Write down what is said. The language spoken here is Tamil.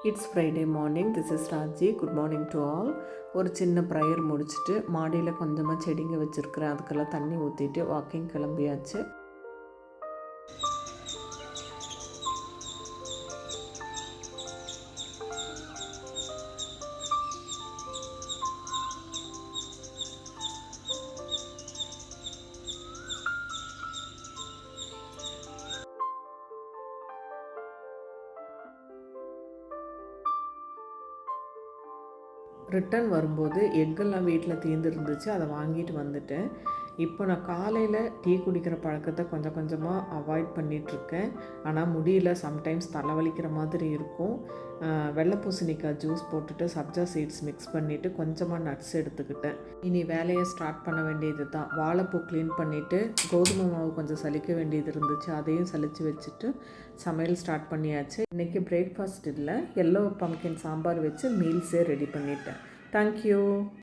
It's Friday morning. This is Raji. Good morning to all. ஒரு சின்ன ப்ரேயர் முடிச்சுட்டு மாடியில் கொஞ்சமாக செடிங்க வச்சுருக்கிறேன், அதுக்கெல்லாம் தண்ணி ஊற்றிட்டு வாக்கிங் கிளம்பியாச்சு. ரிட்டன் வரும்போது எக்கெல்லாம் வீட்டில் தீர்ந்துருந்துச்சு, அதை வாங்கிட்டு வந்துட்டேன். இப்போ நான் காலையில் டீ குடிக்கிற பழக்கத்தை கொஞ்சம் கொஞ்சமாக அவாய்ட் பண்ணிகிட்ருக்கேன். ஆனால் முடியல, சம்டைம்ஸ் தலைவலிக்கிற மாதிரி இருக்கும். வெள்ளை பூசணிக்காய் ஜூஸ் போட்டுட்டு சப்ஜா சீட்ஸ் மிக்ஸ் பண்ணிவிட்டு கொஞ்சமாக நட்ஸ் எடுத்துக்கிட்டேன். இனி வேலையை ஸ்டார்ட் பண்ண வேண்டியது தான். வாழைப்பூ க்ளீன் பண்ணிவிட்டு கோதுமை மாவு கொஞ்சம் சலிக்க வேண்டியது இருந்துச்சு, அதையும் சலித்து வச்சுட்டு சமையல் ஸ்டார்ட் பண்ணியாச்சு. இன்றைக்கி பிரேக்ஃபாஸ்ட் இல்லை, எல்லோ பம்கின் சாம்பார் வச்சு மீல்ஸே ரெடி பண்ணிட்டேன். தேங்க்யூ.